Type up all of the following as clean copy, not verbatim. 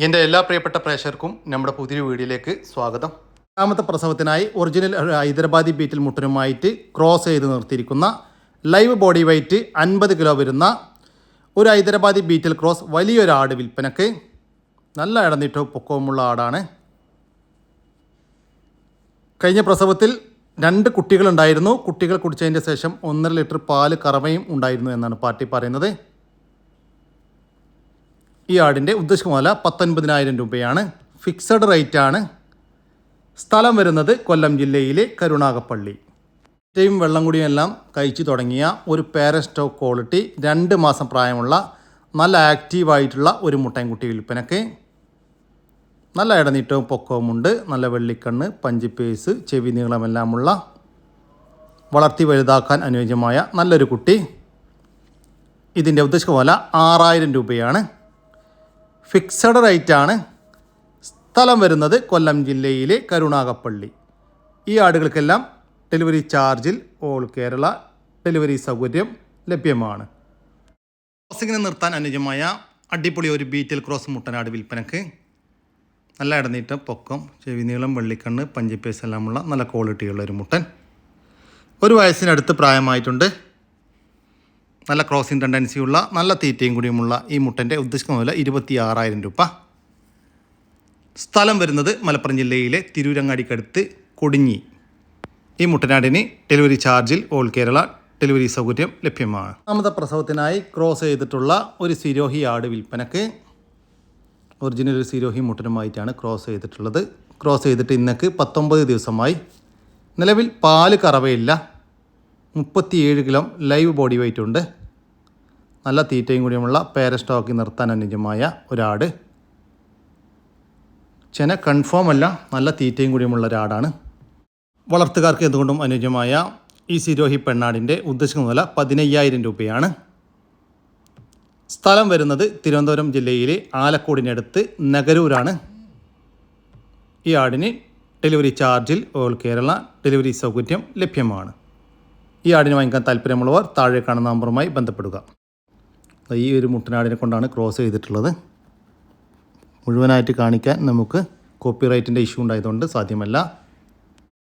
എൻ്റെ എല്ലാ പ്രിയപ്പെട്ട പ്രേക്ഷകർക്കും നമ്മുടെ പുതിയൊരു വീഡിയോയിലേക്ക് സ്വാഗതം. രണ്ടാമത്തെ പ്രസവത്തിനായി ഒറിജിനൽ ഹൈദരാബാദി ബീറ്റിൽ മുട്ടനുമായിട്ട് ക്രോസ് ചെയ്ത് നിർത്തിയിരിക്കുന്ന ലൈവ് ബോഡി വെയ്റ്റ് 50 കിലോ വരുന്ന ഒരു ഹൈദരാബാദി ബീറ്റിൽ ക്രോസ് വലിയൊരു ആട് വിൽപ്പനക്ക്. നല്ല ഇടനീട്ടവും പൊക്കവുമുള്ള ആടാണ്. കഴിഞ്ഞ പ്രസവത്തിൽ 2 കുട്ടികളുണ്ടായിരുന്നു. കുട്ടികൾ കുടിച്ചതിൻ്റെ ശേഷം 1.5 ലിറ്റർ പാല് കറവയും ഉണ്ടായിരുന്നു എന്നാണ് പാർട്ടി പറയുന്നത്. ഈ ആടിൻ്റെ ഉദ്ദേശിക്കുന്ന വില 19,000 രൂപയാണ്. ഫിക്സഡ് റേറ്റാണ്. സ്ഥലം വരുന്നത് കൊല്ലം ജില്ലയിലെ കരുണാകപ്പള്ളി. തീറ്റയും വെള്ളം കുടിയും എല്ലാം കഴിച്ചു തുടങ്ങിയ ഒരു പേരൻ സ്റ്റോക്ക് ക്വാളിറ്റി 2 മാസം പ്രായമുള്ള നല്ല ആക്റ്റീവായിട്ടുള്ള ഒരു മുട്ടൻകുട്ടി വിൽപ്പനക്ക്. നല്ല ഇടനീട്ടവും പൊക്കവുമുണ്ട്. നല്ല വെള്ളിക്കണ്ണ്, പഞ്ചിപ്പേസ്, ചെവി നീളമെല്ലാമുള്ള വളർത്തി വലുതാക്കാൻ അനുയോജ്യമായ നല്ലൊരു കുട്ടി. ഇതിൻ്റെ ഉദ്ദേശിക്കുന്ന വില 6,000 രൂപയാണ്. ഫിക്സഡ് റേറ്റാണ്. സ്ഥലം വരുന്നത് കൊല്ലം ജില്ലയിലെ കരുണാകപ്പള്ളി. ഈ ആടുകൾക്കെല്ലാം ഡെലിവറി ചാർജിൽ ഓൾ കേരള ഡെലിവറി സൗകര്യം ലഭ്യമാണ്. ക്രോസിങ്ങിന് നിർത്താൻ അനുയോജ്യമായ അടിപൊളി ഒരു ബീറ്റൽ ക്രോസ് മുട്ടനാട് വിൽപ്പനക്ക്. നല്ല ഇടനീട്ടം, പൊക്കം, ചെവി നീളം, വെള്ളിക്കണ്ണ്, പഞ്ചിപ്പേസ് എല്ലാമുള്ള നല്ല ക്വാളിറ്റിയുള്ള ഒരു മുട്ടൻ. 1 വയസ്സിനടുത്ത് പ്രായമായിട്ടുണ്ട്. നല്ല ക്രോസിംഗ് ടെൻഡൻസിയുള്ള നല്ല തീറ്റയും കൂടിയുമുള്ള ഈ മുട്ടൻ്റെ ഉദ്ദേശിക്കുന്ന വില 26,000 രൂപ. സ്ഥലം വരുന്നത് മലപ്പുറം ജില്ലയിലെ തിരൂരങ്ങാടിക്കടുത്ത് കൊടിഞ്ഞി. ഈ മുട്ടനാടിന് ഡെലിവറി ചാർജിൽ ഓൾ കേരള ഡെലിവറി സൗകര്യം ലഭ്യമാണ്. 3ാമത്തെ പ്രസവത്തിനായി ക്രോസ് ചെയ്തിട്ടുള്ള ഒരു സിരോഹി ആട് വിൽപ്പനക്ക്. ഒറിജിനൽ ഒരു സിരോഹി മുട്ടനുമായിട്ടാണ് ക്രോസ് ചെയ്തിട്ടുള്ളത്. ക്രോസ് ചെയ്തിട്ട് ഇന്നക്ക് 19 ദിവസമായി. നിലവിൽ പാല് കറവയില്ല. 37 കിലോ ലൈവ് ബോഡി വെയ്റ്റ് ഉണ്ട്. നല്ല തീറ്റയും കൂടിയുമുള്ള പേരൻ സ്റ്റോക്ക് നിർത്താൻ അനുയോജ്യമായ ഒരാട്. ചെന കൺഫേം അല്ല, നല്ല തീറ്റയും കൂടിയുമുള്ള ഒരാടാണ്. വളർത്തുകാർക്ക് എന്തുകൊണ്ടും അനുയോജ്യമായ ഈ സിരോഹി പെണ്ണാടിൻ്റെ ഉദ്ദേശിക്കുന്ന വില 15,000 രൂപയാണ്. സ്ഥലം വരുന്നത് തിരുവനന്തപുരം ജില്ലയിലെ ആലക്കോടിനടുത്ത് നഗരൂരാണ്. ഈ ആടിന് ഡെലിവറി ചാർജിൽ ഓൾ കേരള ഡെലിവറി സൗകര്യം ലഭ്യമാണ്. ഈ ആടിനെ വാങ്ങിക്കാൻ താല്പര്യമുള്ളവർ താഴെ കാണുന്ന നമ്പറുമായി ബന്ധപ്പെടുക. ഈ ഒരു മുട്ടനാടിനെ കൊണ്ടാണ് ക്രോസ് ചെയ്തിട്ടുള്ളത്. മുഴുവനായിട്ട് കാണിക്കാൻ നമുക്ക് കോപ്പിറൈറ്റിൻ്റെ ഇഷ്യൂ ഉണ്ടായതുകൊണ്ട് സാധ്യമല്ല.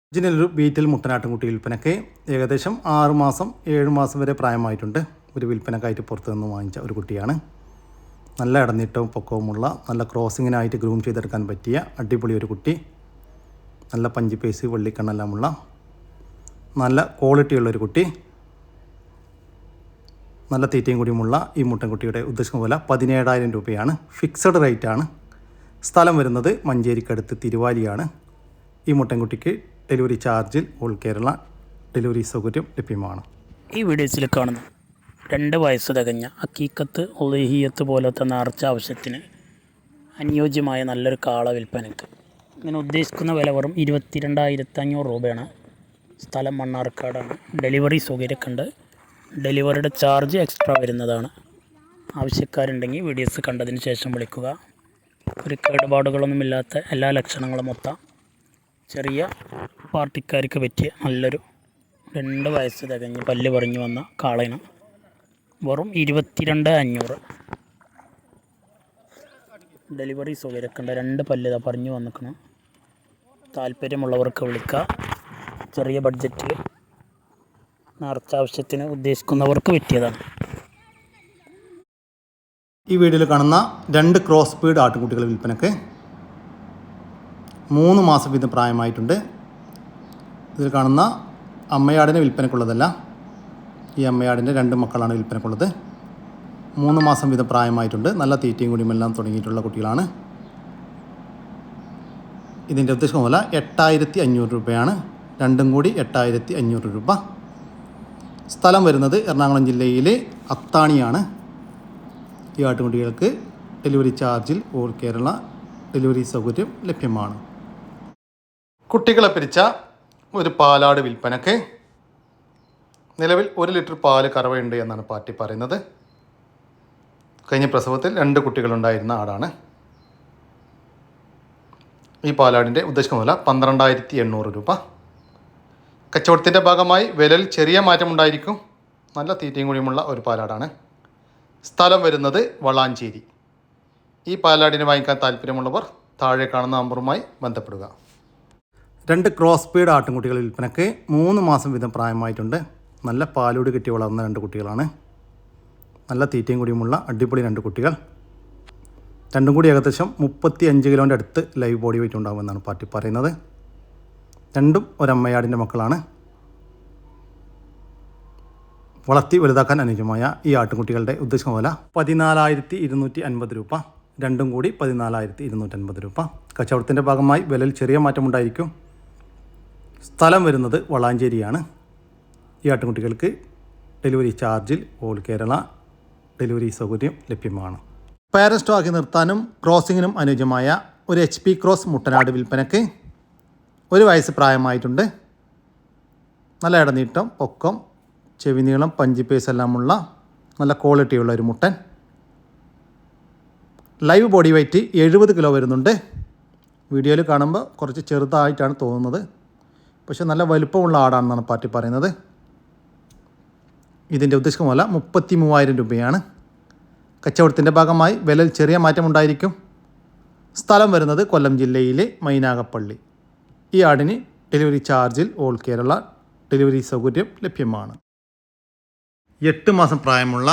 ഒറിജിനലൊരു ബീറ്റിൽ മുട്ടനാട്ടുംകുട്ടി വിൽപ്പനയ്ക്ക് ഏകദേശം 6 മാസം 7 മാസം വരെ പ്രായമായിട്ടുണ്ട്. ഒരു വിൽപ്പനക്കായിട്ട് പുറത്തു നിന്ന് വാങ്ങിച്ച ഒരു കുട്ടിയാണ്. നല്ല ഇടനീട്ടവും പൊക്കവുമുള്ള നല്ല ക്രോസിങ്ങിനായിട്ട് ഗ്രൂം ചെയ്തെടുക്കാൻ പറ്റിയ അടിപൊളി ഒരു കുട്ടി. നല്ല പഞ്ചിപ്പേസ്, വെള്ളിക്കണ്ണെല്ലാമുള്ള നല്ല ക്വാളിറ്റിയുള്ളൊരു കുട്ടി. നല്ല തീറ്റയും കൂടിയുമുള്ള ഈ മുട്ടൻകുട്ടിയുടെ ഉദ്ദേശിക്കുന്ന വില 17,000 രൂപയാണ്. ഫിക്സഡ് റേറ്റാണ്. സ്ഥലം വരുന്നത് മഞ്ചേരിക്കടുത്ത് തിരുവാലിയാണ്. ഈ മുട്ടൻകുട്ടിക്ക് ഡെലിവറി ചാർജിൽ ഓൾ കേരള ഡെലിവറി സൗകര്യം ലഭ്യമാണ്. ഈ വീഡിയോസിൽ കാണുന്ന 2 വയസ്സ് തികഞ്ഞ ഹക്കീക്കത്ത് ഉളഹിയത്ത് പോലത്തെ നേർച്ച ആവശ്യത്തിന് അനുയോജ്യമായ നല്ലൊരു കാള വിൽപ്പനക്ക്. ഇങ്ങനെ ഉദ്ദേശിക്കുന്ന വില വെറും 22,500 രൂപയാണ്. സ്ഥലം മണ്ണാർക്കാടാണ്. ഡെലിവറി സൗകര്യമൊക്കെ ഉണ്ട്. ഡെലിവറിയുടെ ചാർജ് എക്സ്ട്രാ വരുന്നതാണ്. ആവശ്യക്കാരുണ്ടെങ്കിൽ വീഡിയോസ് കണ്ടതിന് ശേഷം വിളിക്കുക. ഒരു കേടുപാടുകളൊന്നുമില്ലാത്ത എല്ലാ ലക്ഷണങ്ങളും മൊത്തം ചെറിയ പാർട്ടിക്കാർക്ക് പറ്റിയ നല്ലൊരു 2 വയസ്സ് തികഞ്ഞ് പല്ല് പറഞ്ഞു വന്ന കാളയാണ്. വെറും 22,500. ഡെലിവറി സൗകര്യമൊക്കെ ഉണ്ട്. 2 പല്ല് ഇതാ പറഞ്ഞു വന്നിക്കണം. താല്പര്യമുള്ളവർക്ക് വിളിക്കുക. ചെറിയ ബഡ്ജറ്റിൽ നേർച്ച ആവശ്യത്തിന് ഉദ്ദേശിക്കുന്നവർക്ക് പറ്റിയതാണ്. ഈ വീഡിയോയിൽ കാണുന്ന 2 ക്രോസ് സ്പീഡ് ആട്ടുകുട്ടികൾ വിൽപ്പനക്ക്. 3 മാസം വീതം പ്രായമായിട്ടുണ്ട്. ഇതിൽ കാണുന്ന അമ്മയാടിന് വിൽപ്പനക്കുള്ളതല്ല. ഈ അമ്മയാടിൻ്റെ 2 മക്കളാണ് വിൽപ്പനക്കുള്ളത്. 3 മാസം വീതം പ്രായമായിട്ടുണ്ട്. നല്ല തീറ്റയും കൂടിയുമെല്ലാം തുടങ്ങിയിട്ടുള്ള കുട്ടികളാണ്. ഇതിൻ്റെ ഉദ്ദേശിക്കുന്ന വില 8,500 രൂപയാണ്. 2 കൂടി 8,500 രൂപ. സ്ഥലം വരുന്നത് എറണാകുളം ജില്ലയിലെ അത്താണിയാണ്. ഈ ആട്ടുകുട്ടികൾക്ക് ഡെലിവറി ചാർജിൽ ഓൾ കേരള ഡെലിവറി സൗകര്യം ലഭ്യമാണ്. കുട്ടികളെ പിരിച്ച ഒരു പാലാട് വിൽപ്പനക്ക്. നിലവിൽ 1 ലിറ്റർ പാല് കറവയുണ്ട് എന്നാണ് പാർട്ടി പറയുന്നത്. കഴിഞ്ഞ പ്രസവത്തിൽ 2 കുട്ടികളുണ്ടായിരുന്ന ആടാണ്. ഈ പാലാടിൻ്റെ ഉദ്ദേശിക്കുന്ന വില 12,800 രൂപ. കച്ചവടത്തിൻ്റെ ഭാഗമായി വിലയിൽ ചെറിയ മാറ്റമുണ്ടായിരിക്കും. നല്ല തീറ്റയും കൂടിയുമുള്ള ഒരു പാലാടാണ്. സ്ഥലം വരുന്നത് വളാഞ്ചേരി. ഈ പാലാടിനെ വാങ്ങിക്കാൻ താല്പര്യമുള്ളവർ താഴെ കാണുന്ന നമ്പറുമായി ബന്ധപ്പെടുക. 2 ക്രോസ് ബീഡ് ആട്ടിൻകുട്ടികൾ വിൽപ്പനയ്ക്ക് 3 മാസം വീതം പ്രായമായിട്ടുണ്ട്. നല്ല പാലോട് കിട്ടി വളർന്ന 2 കുട്ടികളാണ്. നല്ല തീറ്റയും കൂടിയുമുള്ള അടിപൊളി 2 കുട്ടികൾ. രണ്ടും കൂടി ഏകദേശം 35 കിലോൻ്റെ അടുത്ത് ലൈവ് ബോഡി വെയിറ്റ് ഉണ്ടാകുമെന്നാണ് പാർട്ടി പറയുന്നത്. രണ്ടും ഒരമ്മയാടിൻ്റെ മക്കളാണ്. വളർത്തി വലുതാക്കാൻ അനുയോജ്യമായ ഈ ആട്ടിൻകുട്ടികളുടെ ഉദ്ദേശിക്കുന്ന വില 14,250 രൂപ. രണ്ടും കൂടി 14,250 രൂപ. കച്ചവടത്തിൻ്റെ ഭാഗമായി വിലയിൽ ചെറിയ മാറ്റമുണ്ടായിരിക്കും. സ്ഥലം വരുന്നത് വളാഞ്ചേരിയാണ്. ഈ ആട്ടിൻകുട്ടികൾക്ക് ഡെലിവറി ചാർജിൽ ഓൾ കേരള ഡെലിവറി സൗകര്യം ലഭ്യമാണ്. പാരൻ സ്റ്റോക്കി നിർത്താനും ക്രോസിങ്ങിനും അനുയോജ്യമായ ഒരു HP ക്രോസ് മുട്ടനാട് വിൽപ്പനയ്ക്ക് 1 വയസ്സ് പ്രായമായിട്ടുണ്ട്. നല്ല ഇടനീട്ടം, പൊക്കം, ചെവി നീളം, പഞ്ചി പേസ് എല്ലാമുള്ള നല്ല ക്വാളിറ്റിയുള്ള ഒരു മുട്ടൻ. ലൈവ് ബോഡി വെയ്റ്റ് 70 കിലോ വരുന്നുണ്ട്. വീഡിയോയിൽ കാണുമ്പോൾ കുറച്ച് ചെറുതായിട്ടാണ് തോന്നുന്നത്, പക്ഷേ നല്ല വലുപ്പമുള്ള ആടാണെന്നാണ് പാർട്ടി പറയുന്നത്. ഇതിൻ്റെ ഉദ്ദേശിക്കുന്ന വില 33,000 രൂപയാണ്. കച്ചവടത്തിൻ്റെ ഭാഗമായി വിലയിൽ ചെറിയ മാറ്റമുണ്ടായിരിക്കും. സ്ഥലം വരുന്നത് കൊല്ലം ജില്ലയിലെ മൈനാഗപ്പള്ളി. ഈ ആടിന് ഡെലിവറി ചാർജിൽ ഓൾ കേരള ഡെലിവറി സൗകര്യം ലഭ്യമാണ്. 8 മാസം പ്രായമുള്ള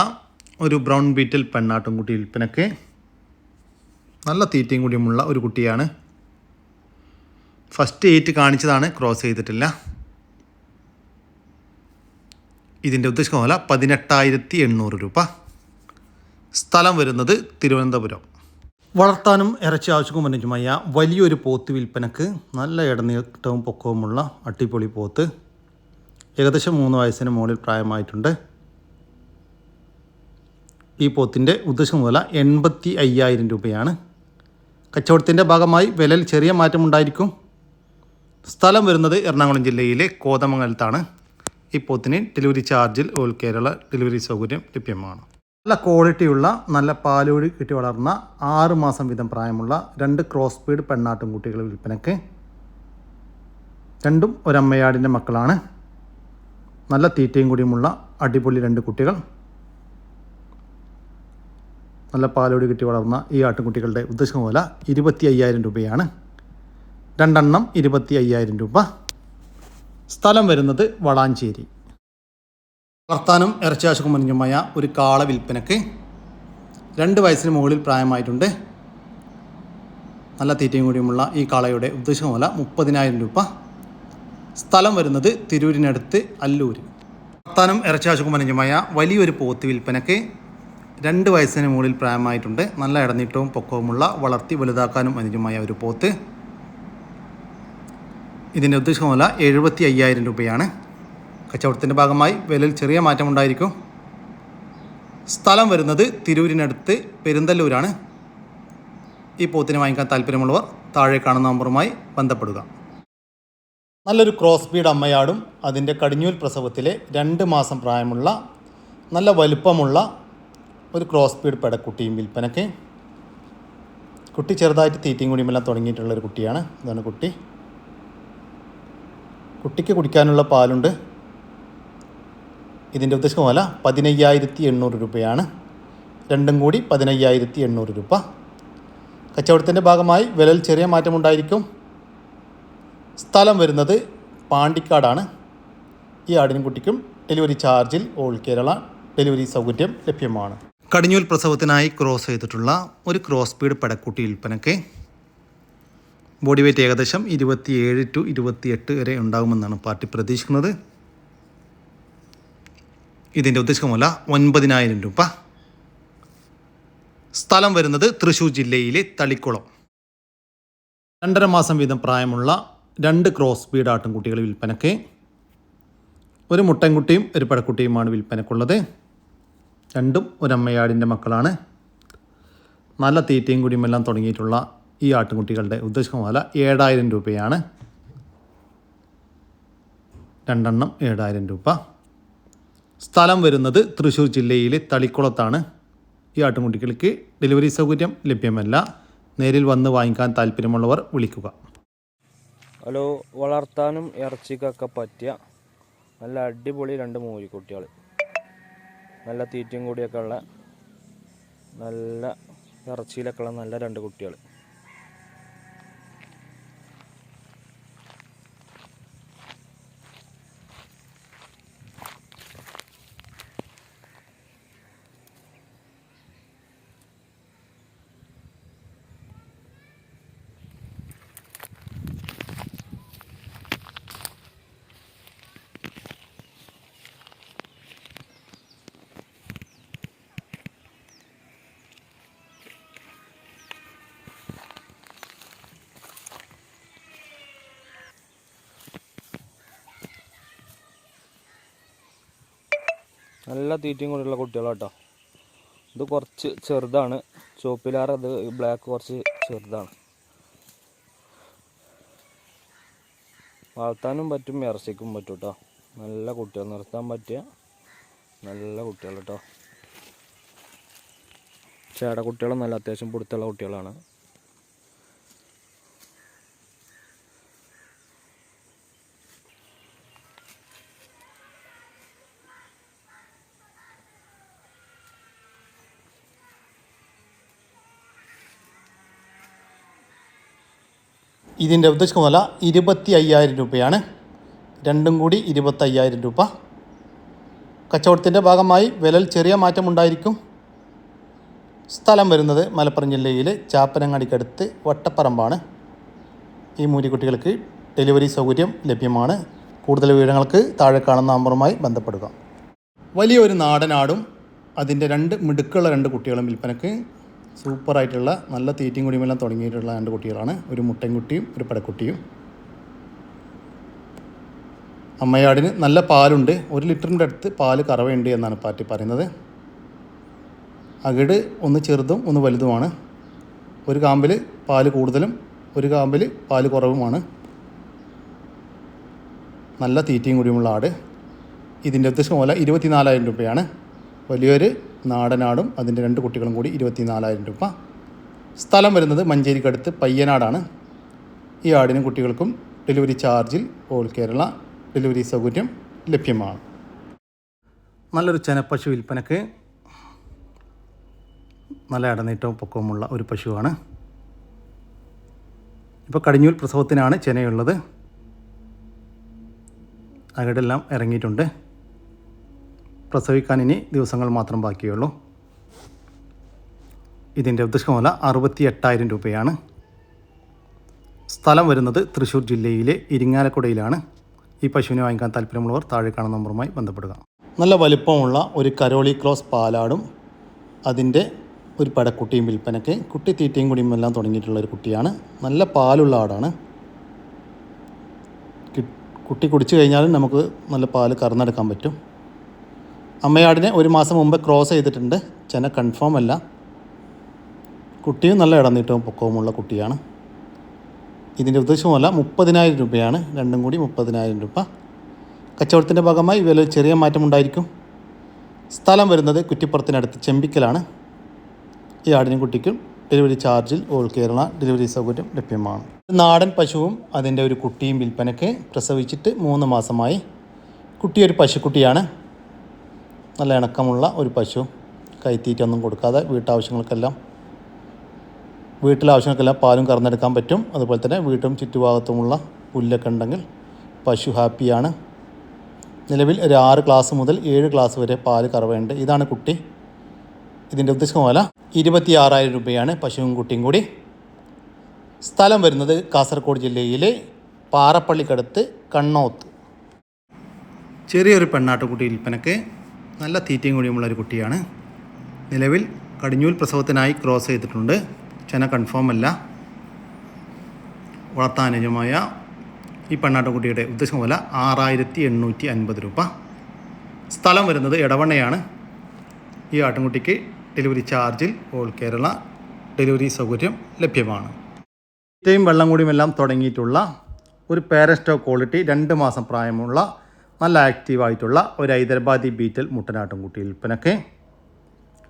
ഒരു ബ്രൗൺ ബീറ്റിൽ പെണ്ണാട്ടുംകുട്ടി വിൽപ്പനയ്ക്ക്. നല്ല തീറ്റയും കൂടിയുമുള്ള ഒരു കുട്ടിയാണ്. ഫസ്റ്റ് 8 കാണിച്ചതാണ്, ക്രോസ് ചെയ്തിട്ടില്ല. ഇതിൻ്റെ ഉദ്ദേശിക്കുന്ന വില 18,800 രൂപ. സ്ഥലം വരുന്നത് തിരുവനന്തപുരം. വളർത്താനും ഇറച്ചി ആവശ്യവും അനുയോജ്യമായ വലിയൊരു പോത്ത് വിൽപ്പനക്ക്. നല്ല ഇടനീട്ടവും പൊക്കവുമുള്ള അടിപൊളി പോത്ത്. ഏകദേശം 3 വയസ്സിന് മുകളിൽ പ്രായമായിട്ടുണ്ട്. ഈ പോത്തിൻ്റെ ഉദ്ദേശിക്കുന്ന വില 85,000 രൂപയാണ്. കച്ചവടത്തിൻ്റെ ഭാഗമായി വിലയിൽ ചെറിയ മാറ്റമുണ്ടായിരിക്കും. സ്ഥലം വരുന്നത് എറണാകുളം ജില്ലയിലെ കോതമംഗലത്താണ്. ഈ പോത്തിന് ഡെലിവറി ചാർജിൽ ഓൾ കേരള ഡെലിവറി സൗകര്യം ലഭ്യമാണ്. നല്ല ക്വാളിറ്റിയുള്ള നല്ല പാലോടി കിട്ടി വളർന്ന 6 മാസം വീതം പ്രായമുള്ള 2 ക്രോസ് ബീഡ് പെണ്ണാട്ടും കുട്ടികൾ വിൽപ്പനയ്ക്ക്. രണ്ടും ഒരമ്മയാടിൻ്റെ മക്കളാണ്. നല്ല തീറ്റയും കൂടിയുമുള്ള അടിപൊളി 2 കുട്ടികൾ. നല്ല പാലോടി കിട്ടി വളർന്ന ഈ ആട്ടുകുട്ടികളുടെ ഉദ്ദേശിക്കുന്ന വില 25,000 രൂപയാണ്. 2 എണ്ണം 25,000 രൂപ. സ്ഥലം വരുന്നത് വളാഞ്ചേരി. വളർത്താനും ഇറച്ചി ആവശ്യവും അനുയോജ്യമായ ഒരു കാള വിൽപ്പനയ്ക്ക്. 2 വയസ്സിന് മുകളിൽ പ്രായമായിട്ടുണ്ട്. നല്ല തീറ്റയും കൂടിയുമുള്ള ഈ കാളയുടെ ഉദ്ദേശിക്കുന്ന വില 30,000 രൂപ. സ്ഥലം വരുന്നത് തിരൂരിനടുത്ത് അല്ലൂർ. വളർത്താനും ഇറച്ചി ആവശ്യവും അനുയോജ്യമായ വലിയൊരു പോത്ത് വിൽപ്പനയ്ക്ക്. 2 വയസ്സിന് മുകളിൽ പ്രായമായിട്ടുണ്ട്. നല്ല ഇടനീട്ടവും പൊക്കവുമുള്ള വളർത്തി വലുതാക്കാനും അനുയോജ്യമായ ഒരു പോത്ത്. ഇതിൻ്റെ ഉദ്ദേശിക്കുന്ന വില 75,000 രൂപയാണ്. കച്ചവടത്തിൻ്റെ ഭാഗമായി വിലയിൽ ചെറിയ മാറ്റമുണ്ടായിരിക്കും. സ്ഥലം വരുന്നത് തിരൂരിനടുത്ത് പെരുന്തല്ലൂരാണ്. ഈ പോത്തിനെ വാങ്ങിക്കാൻ താല്പര്യമുള്ളവർ താഴെ കാണുന്ന നമ്പറുമായി ബന്ധപ്പെടുക. നല്ലൊരു ക്രോസ് ബീഡ് അമ്മയാടും അതിൻ്റെ കടിഞ്ഞൂൽ പ്രസവത്തിലെ 2 മാസം പ്രായമുള്ള നല്ല വലുപ്പമുള്ള ഒരു ക്രോസ് ബീഡ് പെടക്കുട്ടിയും വിൽപ്പനയ്ക്ക്. കുട്ടി ചെറുതായിട്ട് തീറ്റയും കൂടിയുമെല്ലാം തുടങ്ങിയിട്ടുള്ളൊരു കുട്ടിയാണ്. ഇതാണ് കുട്ടി. കുട്ടിക്ക് കുടിക്കാനുള്ള പാലുണ്ട്. ഇതിൻ്റെ ഉദ്ദേശിക്കുന്ന വില 15,800 രൂപയാണ്. രണ്ടും കൂടി 15,800 രൂപ. കച്ചവടത്തിൻ്റെ ഭാഗമായി വിലയിൽ ചെറിയ മാറ്റമുണ്ടായിരിക്കും. സ്ഥലം വരുന്നത് പാണ്ടിക്കാടാണ്. ഈ ആടിനും കുട്ടിക്കും ഡെലിവറി ചാർജിൽ ഓൾ കേരള ഡെലിവറി സൗകര്യം ലഭ്യമാണ്. കടിഞ്ഞൂൽ പ്രസവത്തിനായി ക്രോസ് ചെയ്തിട്ടുള്ള ഒരു ക്രോസ് ബീഡ് പെടക്കുട്ടി വിൽപ്പനയ്ക്ക്. ബോഡി വെയ്റ്റ് ഏകദേശം 27 to 28 വരെ ഉണ്ടാകുമെന്നാണ് പാർട്ടി പ്രതീക്ഷിക്കുന്നത്. ഇതിൻ്റെ ഉദ്ദേശിക്കുന്ന വില 9,000 രൂപ. സ്ഥലം വരുന്നത് തൃശ്ശൂർ ജില്ലയിലെ തളിക്കുളം. 2.5 മാസം വീതം പ്രായമുള്ള 2 ക്രോസ് ബീഡ് ആട്ടിൻകുട്ടികൾ വിൽപ്പനയ്ക്ക്. ഒരു മുട്ടൻകുട്ടിയും ഒരു പെടക്കുട്ടിയുമാണ് വിൽപ്പനയ്ക്കുള്ളത്. രണ്ടും ഒരമ്മയാടിൻ്റെ മക്കളാണ്. നല്ല തീറ്റയും കൂടിയുമെല്ലാം തുടങ്ങിയിട്ടുള്ള ഈ ആട്ടിൻകുട്ടികളുടെ ഉദ്ദേശിക്കുന്ന വില 7,000 രൂപയാണ്. 2 എണ്ണം 7,000 രൂപ. സ്ഥലം വരുന്നത് തൃശ്ശൂർ ജില്ലയിലെ തളിക്കുളത്താണ്. ഈ ആട്ടിൻകുട്ടികൾക്ക് ഡെലിവറി സൗകര്യം ലഭ്യമല്ല. നേരിൽ വന്ന് വാങ്ങിക്കാൻ താല്പര്യമുള്ളവർ വിളിക്കുക. ഹലോ, വളർത്താനും ഇറച്ചിക്കൊക്കെ പറ്റിയ നല്ല അടിപൊളി 2 മൂരിക്കുട്ടികൾ. നല്ല തീറ്റയും കൂടിയൊക്കെ ഉള്ള നല്ല ഇറച്ചിയിലൊക്കെ ഉള്ള നല്ല 2 കുട്ടികൾ. നല്ല തീറ്റയും കൂടിയുള്ള കുട്ടികളാട്ടോ. ഇത് കുറച്ച് ചെറുതാണ്, ചുവപ്പിലാറ് അത് ബ്ലാക്ക് കുറച്ച് ചെറുതാണ്. വളർത്താനും പറ്റും, ഇറച്ചിക്കും പറ്റും കേട്ടോ. നല്ല കുട്ടികൾ, നിർത്താൻ പറ്റിയ നല്ല കുട്ടികൾ കേട്ടോ. ചേട കുട്ടികളും നല്ല അത്യാവശ്യം പിടുത്തുള്ള കുട്ടികളാണ്. ഇതിൻ്റെ ഉദ്ദേശിക്കുന്ന വില 25,000 രൂപയാണ്. രണ്ടും കൂടി 25,000 രൂപ. കച്ചവടത്തിൻ്റെ ഭാഗമായി വിലയിൽ ചെറിയ മാറ്റമുണ്ടായിരിക്കും. സ്ഥലം വരുന്നത് മലപ്പുറം ജില്ലയിലെ ചാപ്പനങ്ങാടിക്കടുത്ത് വട്ടപ്പറമ്പാണ്. ഈ മൂരിക്കുട്ടികൾക്ക് ഡെലിവറി സൗകര്യം ലഭ്യമാണ്. കൂടുതൽ വിവരങ്ങൾക്ക് താഴെ കാണുന്ന നമ്പറുമായി ബന്ധപ്പെടുക. വലിയൊരു നാടനാടും അതിൻ്റെ 2 മിടുക്കുള്ള 2 കുട്ടികളും വിൽപ്പനക്ക്. സൂപ്പറായിട്ടുള്ള നല്ല തീറ്റയും കുടിയുമെല്ലാം തുടങ്ങിയിട്ടുള്ള 2 കുട്ടികളാണ്. ഒരു മുട്ടൻകുട്ടിയും ഒരു പടക്കുട്ടിയും. അമ്മയാടിന് നല്ല പാലുണ്ട്. 1 ലിറ്ററിൻ്റെ അടുത്ത് പാല് കറവയുണ്ട് എന്നാണ് പാറ്റി പറയുന്നത്. അകിട് ഒന്ന് ചെറുതും ഒന്ന് വലുതുമാണ്. ഒരു കാമ്പിൽ പാല് കൂടുതലും ഒരു കാമ്പിൽ പാല് കുറവുമാണ്. നല്ല തീറ്റയും കുടിയുമുള്ള ആട്. ഇതിൻ്റെ ഉദ്ദേശം പോലെ 24,000 രൂപയാണ്. വലിയൊരു നാടനാടും അതിൻ്റെ 2 കുട്ടികളും കൂടി 24,000 രൂപ. സ്ഥലം വരുന്നത് മഞ്ചേരിക്കടുത്ത് പയ്യനാടാണ്. ഈ ആടിനും കുട്ടികൾക്കും ഡെലിവറി ചാർജിൽ ഓൾ കേരള ഡെലിവറി സൗകര്യം ലഭ്യമാണ്. നല്ലൊരു ചെനപ്പശു വിൽപ്പനക്ക്. നല്ല ഇടനീട്ടവും പൊക്കവുമുള്ള ഒരു പശുവാണ്. ഇപ്പോൾ കടിഞ്ഞൂൽ പ്രസവത്തിനാണ് ചെനയുള്ളത്. അകിടെല്ലാം ഇറങ്ങിയിട്ടുണ്ട്. പ്രസവിക്കാൻ ഇനി ദിവസങ്ങൾ മാത്രം ബാക്കിയുള്ളൂ. ഇതിൻ്റെ ഉദ്ദേശിക്കുന്ന വില 68,000 രൂപയാണ്. സ്ഥലം വരുന്നത് തൃശ്ശൂർ ജില്ലയിലെ ഇരിങ്ങാലക്കുടയിലാണ്. ഈ പശുവിനെ വാങ്ങിക്കാൻ താല്പര്യമുള്ളവർ താഴെ കാണുന്ന നമ്പറുമായി ബന്ധപ്പെടുക. നല്ല വലിപ്പമുള്ള ഒരു കരോളി ക്രോസ് പാലാടും അതിൻ്റെ ഒരു പടക്കുട്ടിയും വിൽപ്പനയ്ക്ക്. കുട്ടി തീറ്റയും കുടിയും എല്ലാം തുടങ്ങിയിട്ടുള്ള ഒരു കുട്ടിയാണ്. നല്ല പാലുള്ള ആടാണ്. കുട്ടി കുടിച്ചു കഴിഞ്ഞാലും നമുക്ക് നല്ല പാല് കറന്നെടുക്കാൻ പറ്റും. അമ്മയാടിനെ 1 മാസം മുമ്പ് ക്രോസ് ചെയ്തിട്ടുണ്ട്. ചെന കൺഫേം അല്ല. കുട്ടിയും നല്ല ഇടനീട്ടവും പൊക്കവുമുള്ള കുട്ടിയാണ്. ഇതിൻ്റെ ഉദ്ദേശമല്ല 30,000 രൂപയാണ്. രണ്ടും കൂടി 30,000 രൂപ. കച്ചവടത്തിൻ്റെ ഭാഗമായി വില ചെറിയ മാറ്റമുണ്ടായിരിക്കും. സ്ഥലം വരുന്നത് കുറ്റിപ്പുറത്തിനടുത്ത് ചെമ്പിക്കലാണ്. ഈ ആടിനും കുട്ടിക്കും ഡെലിവറി ചാർജിൽ ഓൾ കേരള ഡെലിവറി സൗകര്യം ലഭ്യമാണ്. നാടൻ പശുവും അതിൻ്റെ ഒരു കുട്ടിയും വിൽപ്പനയ്ക്ക്. പ്രസവിച്ചിട്ട് 3 മാസമായി. കുട്ടി ഒരു പശുക്കുട്ടിയാണ്. നല്ല ഇണക്കമുള്ള ഒരു പശു. കൈത്തീറ്റൊന്നും കൊടുക്കാതെ വീട്ടിലാവശ്യങ്ങൾക്കെല്ലാം പാലും കറന്നെടുക്കാൻ പറ്റും. അതുപോലെ തന്നെ വീട്ടും ചുറ്റുഭാഗത്തുമുള്ള പുല്ലൊക്കെ ഉണ്ടെങ്കിൽ പശു ഹാപ്പിയാണ്. നിലവിൽ ഒരു 6 ഗ്ലാസ് മുതൽ 7 ഗ്ലാസ് വരെ പാല് കറവയുണ്ട്. ഇതാണ് കുട്ടി. ഇതിൻ്റെ ഉദ്ദേശിക്കുന്ന വില 26,000 രൂപയാണ്. പശുവും കുട്ടിയും കൂടി. സ്ഥലം വരുന്നത് കാസർഗോഡ് ജില്ലയിലെ പാറപ്പള്ളിക്കടുത്ത് കണ്ണോത്ത്. ചെറിയൊരു പെണ്ണാട്ടുകുട്ടി വിൽപ്പനക്ക്. നല്ല തീറ്റയും കൂടിയുമുള്ളൊരു കുട്ടിയാണ്. നിലവിൽ കടിഞ്ഞൂൽ പ്രസവത്തിനായി ക്രോസ് ചെയ്തിട്ടുണ്ട്. ചെന കൺഫേം അല്ല. വളർത്താനുജമായ ഈ പെണ്ണാട്ടുകുട്ടിയുടെ ഉദ്ദേശം വില 6,850 രൂപ. സ്ഥലം വരുന്നത് എടവണ്ണയാണ്. ഈ ആട്ടിൻകുട്ടിക്ക് ഡെലിവറി ചാർജിൽ ഓൾ കേരള ഡെലിവറി സൗകര്യം ലഭ്യമാണ്. തീറ്റയും വെള്ളം കൂടിയുമെല്ലാം തുടങ്ങിയിട്ടുള്ള ഒരു പേരസ്റ്റോ ക്വാളിറ്റി 2 മാസം പ്രായമുള്ള നല്ല ആക്റ്റീവായിട്ടുള്ള ഒരു ഹൈദരാബാദി ബീറ്റൽ മുട്ടനാട്ടിൻകുട്ടി വിൽപ്പനക്ക്.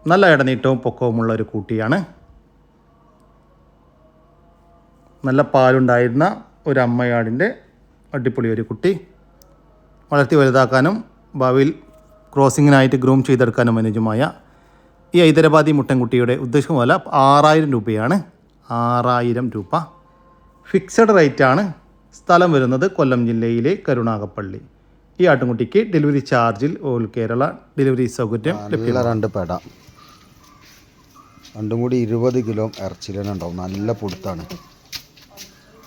നല്ല ഇടനീട്ടവും പൊക്കവുമുള്ള ഒരു കുട്ടിയാണ്. നല്ല പാലുണ്ടായിരുന്ന ഒരു അമ്മയാടിൻ്റെ അടിപൊളി ഒരു കുട്ടി. വളർത്തി വലുതാക്കാനും ഭാവിയിൽ ക്രോസിങ്ങിനായിട്ട് ഗ്രൂം ചെയ്തെടുക്കാനും അനുയോജ്യമായ ഈ ഹൈദരാബാദി മുട്ടൻകുട്ടിയുടെ ഉദ്ദേശിക്കുന്ന വില 6000 രൂപയാണ്. 6000 രൂപ ഫിക്സഡ് റേറ്റാണ്. സ്ഥലം വരുന്നത് കൊല്ലം ജില്ലയിലെ കരുനാഗപ്പള്ളി. ഈ ആട്ടുംകുട്ടിക്ക് ഡെലിവറി ചാർജിൽ ഓൾ കേരള ഡെലിവറി സൗകര്യം ലഭ്യമാണ്. 2 പെട രണ്ടും കൂടി 20 കിലോ ഇറച്ചിലുണ്ടാവും. നല്ല പൊടുത്താണ്,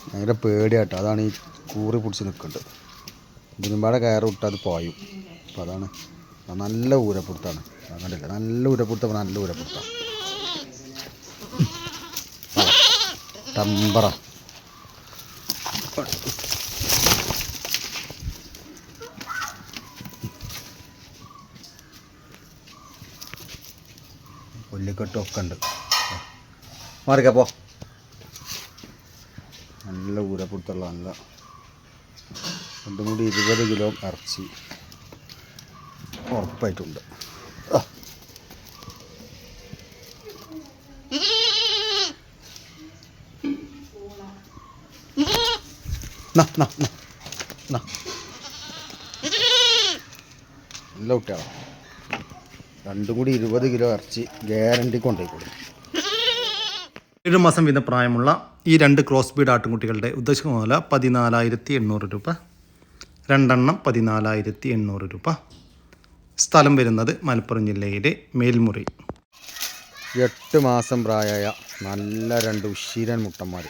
ഭയങ്കര പേടിയാട്ടോ. അതാണ് ഈ കൂറി പിടിച്ച് നിൽക്കുന്നുണ്ട്. ഇതിനുമ്പാടെ കയറ് വിട്ടാൽ അത് പായും. അപ്പോൾ അതാണ് നല്ല ഊരപ്പൊടുത്താണ്. കണ്ടില്ല, നല്ല ഊരപ്പൊടുത്ത, നല്ല ഊരപ്പൊടുത്ത ടമ്പറ. പുല്ലിക്കെട്ടൊക്കെ ഉണ്ട്. മാറിക്കപ്പോ. നല്ല ഊരപ്പൊടുത്തുള്ള നല്ല രണ്ടും കൂടി 20 കിലോ ഇറച്ചി ഉറപ്പായിട്ടുണ്ട്. നല്ല കുട്ടികളാണ്. രണ്ടും കൂടി 20 കിലോ ഇറച്ചി ഗ്യാരണ്ടി കൊണ്ടുപോയിക്കൂടും. 7 മാസം വീതം പ്രായമുള്ള ഈ 2 ക്രോസ് ബീഡ് ആട്ടുംകുട്ടികളുടെ ഉദ്ദേശിക്കുന്ന വില 14,800 രൂപ. 2 എണ്ണം 14,800 രൂപ. സ്ഥലം വരുന്നത് മലപ്പുറം ജില്ലയിലെ മേൽമുറി. 8 മാസം പ്രായമായ നല്ല 2 ഉശീരൻ മുട്ടന്മാർ.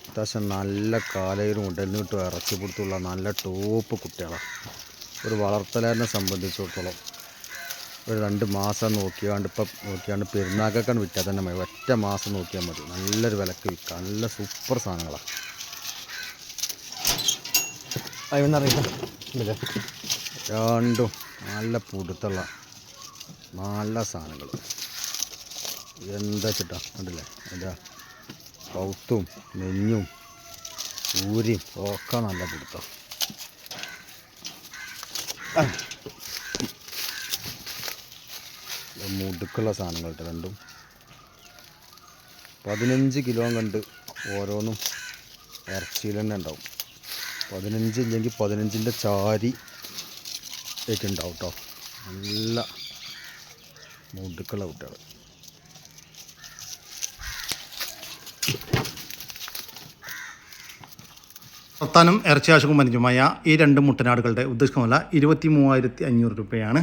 അത്യാവശ്യം നല്ല കാലയിലും ഉടലിന് കിട്ടും ഇറച്ചി കൊടുത്തുള്ള നല്ല ടോപ്പ് കുട്ടികളാണ്. ഒരു വളർത്തലിനെ സംബന്ധിച്ചിടത്തോളം ഒരു 2 മാസം നോക്കിയാണ്ട് പെരുന്നാക്കാൻ വിറ്റാൽ തന്നെ മതി. ഒറ്റ മാസം നോക്കിയാൽ മതി, നല്ലൊരു വിലക്ക് വിൽക്കാം. നല്ല സൂപ്പർ സാധനങ്ങളാണ്. രണ്ടും നല്ല പൊടുത്തുള്ള നല്ല സാധനങ്ങൾ. എന്താ വെച്ചിട്ടാ കണ്ടില്ലേ, എന്താ കൗത്തും നെഞ്ഞും ഊരിയും ഒക്കെ നല്ല പൊടുത്ത. മുടുക്കുള്ള സാധനങ്ങൾ കേട്ടോ. രണ്ടും 15 കിലോ കണ്ട് ഓരോന്നും ഇറച്ചിയിൽ തന്നെ ഉണ്ടാവും. 15 ഇല്ലെങ്കിൽ 15ൻ്റെ ചാരി ഒക്കെ ഉണ്ടാവും കേട്ടോ. നല്ല മുടുക്കുള്ള കുട്ടികൾ. വർത്താനം ഇറച്ചി ആശുക്കും മനുഷ്യമായ ഈ 2 മുട്ടനാടുകളുടെ ഉദ്ദേശിക്കുന്ന വില 23,500 രൂപയാണ്.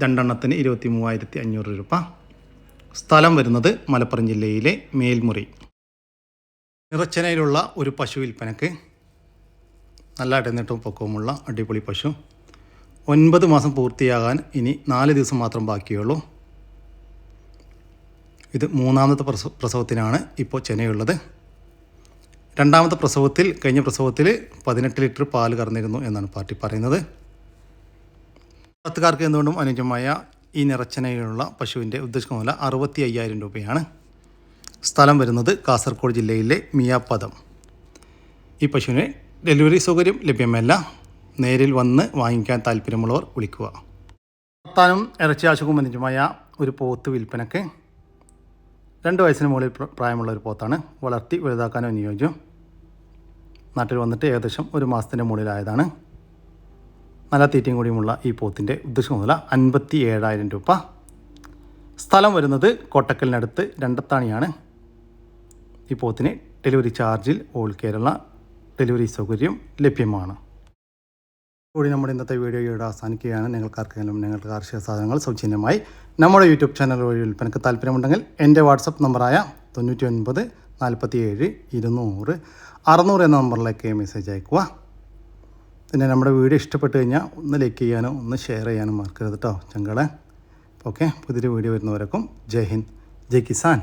2 എണ്ണത്തിന് 23,500 രൂപ. സ്ഥലം വരുന്നത് മലപ്പുറം ജില്ലയിലെ മേൽമുറി. നിറച്ചനയിലുള്ള ഒരു പശു വിൽപ്പനക്ക്. നല്ല ഇടനീട്ടവും പൊക്കവുമുള്ള അടിപൊളി പശു. 9 മാസം പൂർത്തിയാകാൻ ഇനി 4 ദിവസം മാത്രം ബാക്കിയുള്ളൂ. ഇത് 3ാമത്തെ പ്രസവത്തിനാണ് ഇപ്പോൾ ചെനയുള്ളത്. 2ാമത്തെ പ്രസവത്തിൽ, കഴിഞ്ഞ പ്രസവത്തിൽ 18 ലിറ്റർ പാൽ കറന്നിരുന്നു എന്നാണ് പാർട്ടി പറയുന്നത്. വളർത്തുകാർക്ക് എന്തുകൊണ്ടും അനുയോജ്യമായ ഈ നിറച്ചനയിലുള്ള പശുവിൻ്റെ ഉദ്ദേശിക്കുന്ന വില 65,000 രൂപയാണ്. സ്ഥലം വരുന്നത് കാസർഗോഡ് ജില്ലയിലെ മിയാപ്പദം. ഈ പശുവിന് ഡെലിവറി സൗകര്യം ലഭ്യമല്ല. നേരിൽ വന്ന് വാങ്ങിക്കാൻ താല്പര്യമുള്ളവർ വിളിക്കുക. വർത്താനം ഇറച്ചി ആശുക്കും അനുയോജ്യമായ ഒരു പോത്ത് വിൽപ്പനക്ക്. 2 വയസ്സിന് മുകളിൽ പ്രായമുള്ള ഒരു പോത്താണ്. വളർത്തി വലുതാക്കാനും അനുയോജ്യം. നാട്ടിൽ വന്നിട്ട് ഏകദേശം 1 മാസത്തിൻ്റെ മുകളിലായതാണ്. നല്ല തീറ്റയും കൂടിയുമുള്ള ഈ പോത്തിൻ്റെ ഉദ്ദേശിക്കുന്ന വില 57,000 രൂപ. സ്ഥലം വരുന്നത് കോട്ടക്കലിനടുത്ത് രണ്ടത്താണിയാണ്. ഈ പോത്തിന് ഡെലിവറി ചാർജിൽ ഓൾ കേരള ഡെലിവറി സൗകര്യം ലഭ്യമാണ്. കൂടി നമ്മുടെ ഇന്നത്തെ വീഡിയോ ഇവിടെ അവസാനിക്കുകയാണ്. നിങ്ങൾക്കാർക്കെങ്കിലും നിങ്ങളുടെ കാർഷിക സാധനങ്ങൾ സൗജന്യമായി നമ്മുടെ യൂട്യൂബ് ചാനൽ വഴി വിൽപ്പനക്ക് താല്പര്യമുണ്ടെങ്കിൽ എൻ്റെ വാട്സപ്പ് നമ്പറായ 99 47 200 600 എന്ന നമ്പറിലേക്ക് മെസ്സേജ് അയക്കുക. പിന്നെ നമ്മുടെ വീഡിയോ ഇഷ്ടപ്പെട്ട് കഴിഞ്ഞാൽ ഒന്ന് ലൈക്ക് ചെയ്യാനും ഒന്ന് ഷെയർ ചെയ്യാനും മറക്കരുത് കേട്ടോ ചങ്കളെ. ഓക്കെ, പുതിയൊരു വീഡിയോ വരുന്നവരേക്കും ജയ് ഹിന്ദ്, ജയ് കിസാൻ.